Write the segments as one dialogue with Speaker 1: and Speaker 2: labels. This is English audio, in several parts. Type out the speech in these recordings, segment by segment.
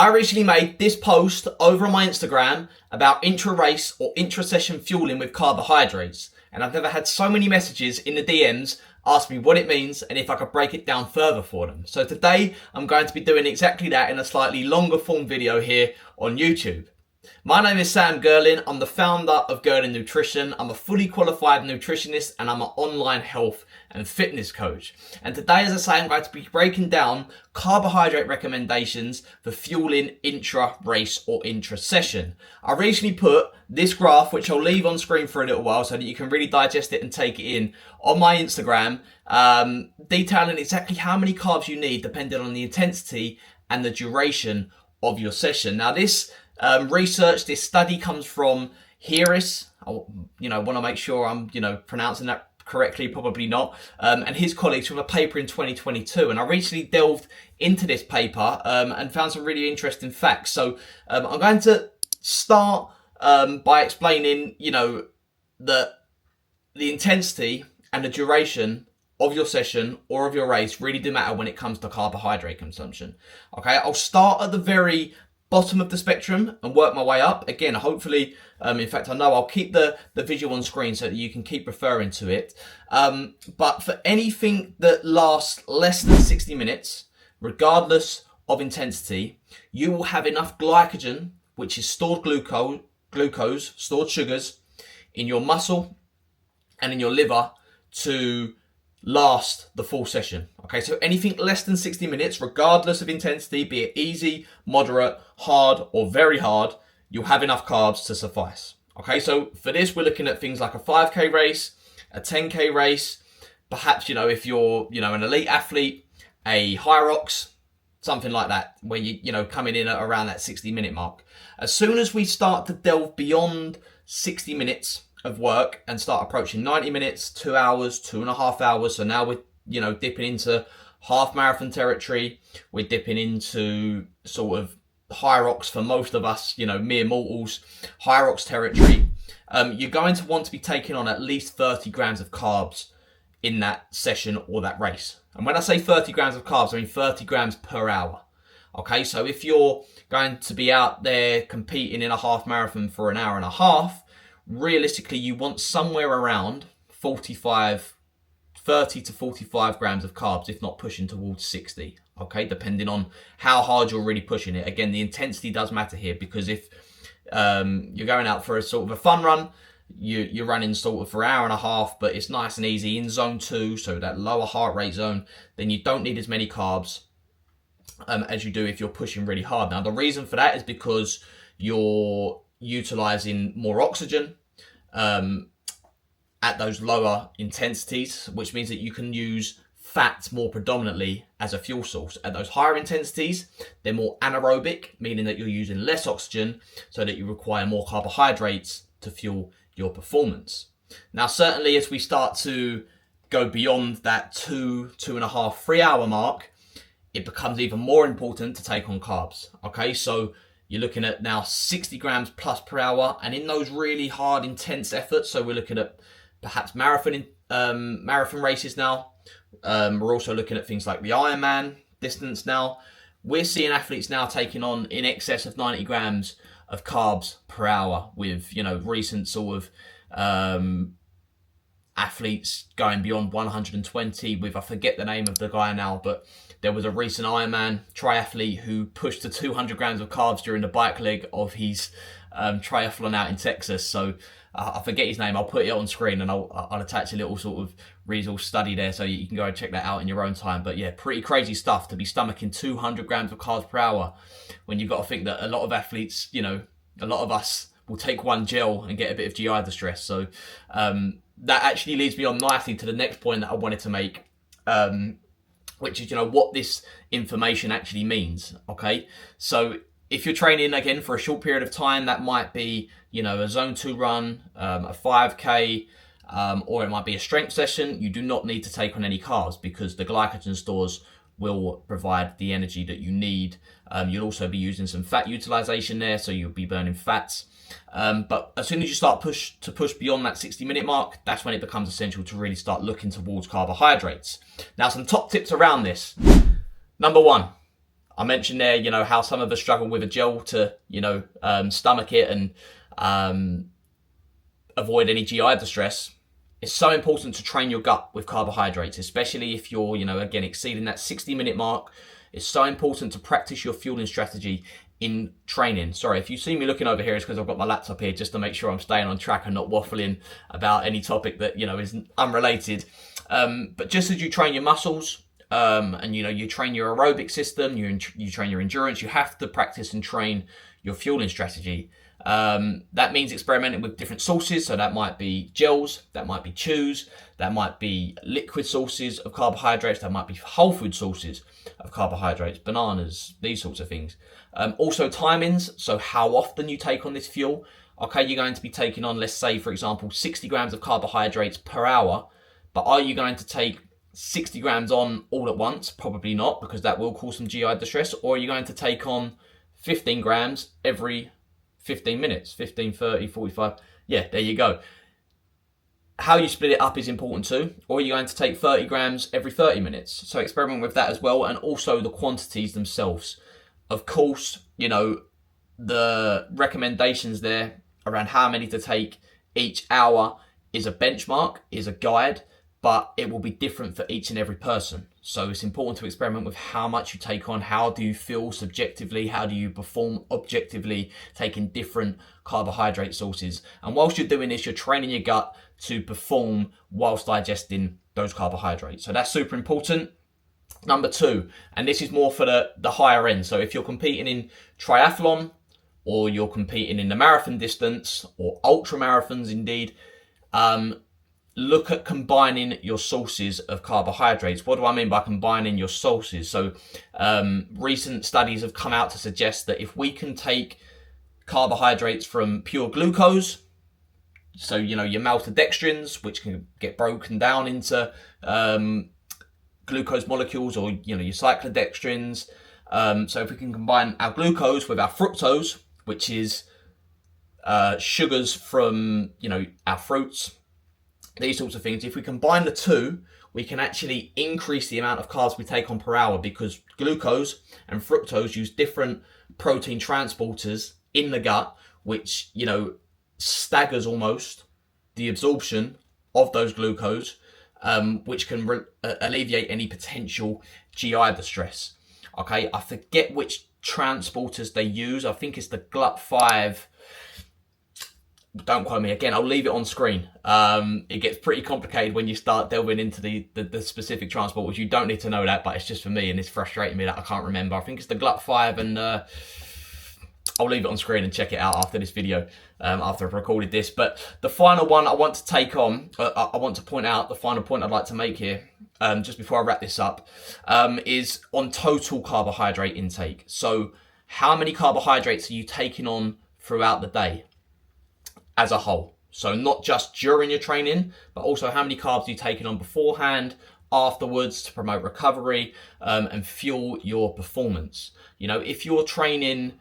Speaker 1: I recently made this post over on my Instagram about intra-race or intra-session fueling with carbohydrates. And I've never had so many messages in the DMs asking me what it means and if I could break it down further for them. So today I'm going to be doing exactly that in a slightly longer form video here on YouTube. My name is Sam Gerlin. I'm the founder of Gerlin Nutrition. I'm a fully qualified nutritionist and I'm an online health and fitness coach. And today, as I say, I'm going to be breaking down carbohydrate recommendations for fueling intra-race or intra-session. I recently put this graph, which I'll leave on screen for a little while so that you can really digest it and take it in, on my Instagram, detailing exactly how many carbs you need depending on the intensity and the duration of your session. Now, this this study comes from Hyrox. I want to make sure I'm, pronouncing that correctly, probably not. And his colleagues from a paper in 2022. And I recently delved into this paper and found some really interesting facts. So I'm going to start by explaining, the intensity and the duration of your session or of your race really do matter when it comes to carbohydrate consumption. Okay, I'll start at the very bottom of the spectrum and work my way up. Again, hopefully, in fact, I know I'll keep the visual on screen so that you can keep referring to it. But for anything that lasts less than 60 minutes, regardless of intensity, you will have enough glycogen, which is stored glucose, stored sugars, in your muscle and in your liver to last the full session. Okay, so anything less than 60 minutes, regardless of intensity, be it easy, moderate, hard, or very hard, you'll have enough carbs to suffice. Okay, so for this, we're looking at things like a 5K race, a 10K race, perhaps, if you're, an elite athlete, a Hyrox, something like that, where coming in at around that 60-minute mark. As soon as we start to delve beyond 60 minutes of work and start approaching 90 minutes, 2 hours, 2.5 hours. So now we're, dipping into half marathon territory. We're dipping into sort of Hyrox for most of us, mere mortals, Hyrox territory. You're going to want to be taking on at least 30 grams of carbs in that session or that race. And when I say 30 grams of carbs, I mean 30 grams per hour. Okay, so if you're going to be out there competing in a half marathon for an hour and a half, realistically, you want somewhere around 30 to 45 grams of carbs, if not pushing towards 60, okay, depending on how hard you're really pushing it. Again, the intensity does matter here because if you're going out for a sort of a fun run, you're running sort of for an hour and a half, but it's nice and easy in zone 2, so that lower heart rate zone, then you don't need as many carbs as you do if you're pushing really hard. Now, the reason for that is because you're utilizing more oxygen at those lower intensities, which means that you can use fat more predominantly as a fuel source. At those higher intensities, they're more anaerobic, meaning that you're using less oxygen so that you require more carbohydrates to fuel your performance. Now, certainly as we start to go beyond that 2.5, 3 hour mark, it becomes even more important to take on carbs. Okay, so you're looking at now 60 grams plus per hour, and in those really hard, intense efforts, so we're looking at perhaps marathon races now. We're also looking at things like the Ironman distance now. We're seeing athletes now taking on in excess of 90 grams of carbs per hour with, recent sort of athletes going beyond 120 with, I forget the name of the guy now, but there was a recent Ironman triathlete who pushed to 200 grams of carbs during the bike leg of his triathlon out in Texas. So I forget his name. I'll put it on screen and I'll attach a little sort of resource study there so you can go and check that out in your own time. But yeah, pretty crazy stuff to be stomaching 200 grams of carbs per hour when you've got to think that a lot of athletes, a lot of us will take one gel and get a bit of GI distress. So that actually leads me on nicely to the next point that I wanted to make, which is, what this information actually means, okay? So if you're training, again, for a short period of time, that might be, a zone 2 run, a 5K, or it might be a strength session. You do not need to take on any carbs because the glycogen stores will provide the energy that you need. You'll also be using some fat utilization there, so you'll be burning fats. But as soon as you start to push beyond that 60-minute mark, that's when it becomes essential to really start looking towards carbohydrates. Now, some top tips around this. Number one, I mentioned there, you know, how some of us struggle with a gel to, you know, stomach it and avoid any GI distress. It's so important to train your gut with carbohydrates, especially if you're, you know, again, exceeding that 60-minute mark. It's so important to practice your fueling strategy in training. Sorry, if you see me looking over here, it's because I've got my laptop here just to make sure I'm staying on track and not waffling about any topic that, you know, is unrelated. But just as you train your muscles, and, you know, you train your aerobic system, you train your endurance, you have to practice and train your fueling strategy. That means experimenting with different sources. So that might be gels, that might be chews, that might be liquid sources of carbohydrates, that might be whole food sources of carbohydrates, bananas, these sorts of things. Also timings, so how often you take on this fuel. Okay, you're going to be taking on, let's say, for example, 60 grams of carbohydrates per hour, but are you going to take 60 grams on all at once? Probably not, because that will cause some GI distress. Or are you going to take on 15 grams every 15 minutes, 15, 30, 45. Yeah, there you go. How you split it up is important too. Or you're going to take 30 grams every 30 minutes. So experiment with that as well. And also the quantities themselves. Of course, you know, the recommendations there around how many to take each hour is a benchmark, is a guide, but it will be different for each and every person. So it's important to experiment with how much you take on, how do you feel subjectively, how do you perform objectively, taking different carbohydrate sources. And whilst you're doing this, you're training your gut to perform whilst digesting those carbohydrates. So that's super important. Number 2, and this is more for the higher end. So if you're competing in triathlon, or you're competing in the marathon distance, or ultra marathons indeed, look at combining your sources of carbohydrates. What do I mean by combining your sources? So recent studies have come out to suggest that if we can take carbohydrates from pure glucose, so, you know, your maltodextrins, which can get broken down into glucose molecules, or, you know, your cyclodextrins. So if we can combine our glucose with our fructose, which is sugars from, you know, our fruits, these sorts of things, if we combine the two, we can actually increase the amount of carbs we take on per hour, because glucose and fructose use different protein transporters in the gut, which, you know, staggers almost the absorption of those glucose, which can alleviate any potential GI distress. Okay, I forget which transporters they use. I think it's the GLUT5. Don't quote me again, I'll leave it on screen. It gets pretty complicated when you start delving into the specific transporters. You don't need to know that, but it's just for me, and it's frustrating me that I can't remember. I think it's the GLUT5, and I'll leave it on screen and check it out after this video, after I've recorded this. But the final one I want to take on, I want to point out, the final point I'd like to make here, just before I wrap this up, is on total carbohydrate intake. So how many carbohydrates are you taking on throughout the day as a whole? So not just during your training, but also how many carbs are you taking on beforehand, afterwards, to promote recovery, and fuel your performance. You know, if you're training,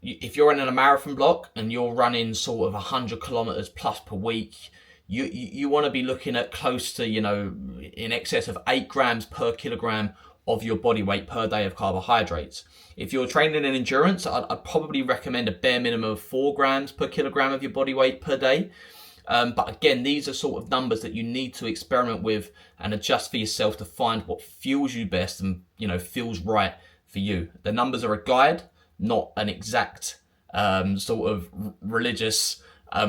Speaker 1: if you're in a marathon block and you're running sort of 100 kilometers plus per week, you want to be looking at close to, you know, in excess of 8 grams per kilogram of your body weight per day of carbohydrates. If you're training in endurance, I'd probably recommend a bare minimum of 4 grams per kilogram of your body weight per day. But again, these are sort of numbers that you need to experiment with and adjust for yourself to find what fuels you best and, you know, feels right for you. The numbers are a guide, not an exact sort of religious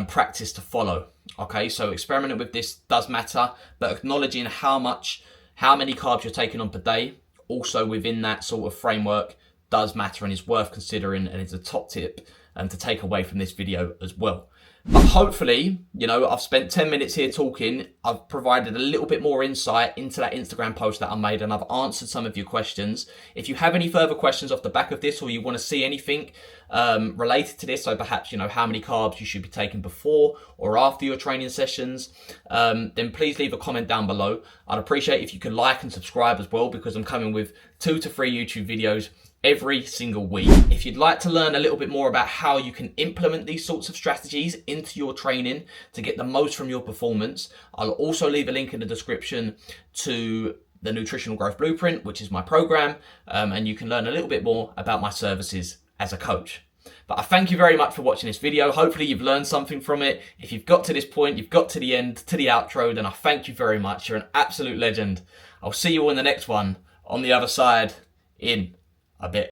Speaker 1: practice to follow. Okay, so experimenting with this does matter, but acknowledging how many carbs you're taking on per day, also within that sort of framework, does matter and is worth considering, and is a top tip to take away from this video as well. But hopefully, you know, I've spent 10 minutes here talking. I've provided a little bit more insight into that Instagram post that I made, and I've answered some of your questions. If you have any further questions off the back of this, or you want to see anything related to this, so perhaps, you know, how many carbs you should be taking before or after your training sessions, then please leave a comment down below. I'd appreciate if you could like and subscribe as well, because I'm coming with 2 to 3 YouTube videos every single week. If you'd like to learn a little bit more about how you can implement these sorts of strategies into your training to get the most from your performance, I'll also leave a link in the description to the Nutritional Growth Blueprint, which is my program, and you can learn a little bit more about my services as a coach. But I thank you very much for watching this video. Hopefully you've learned something from it. If you've got to this point, you've got to the end, to the outro, then I thank you very much. You're an absolute legend. I'll see you all in the next one on the other side in a bit.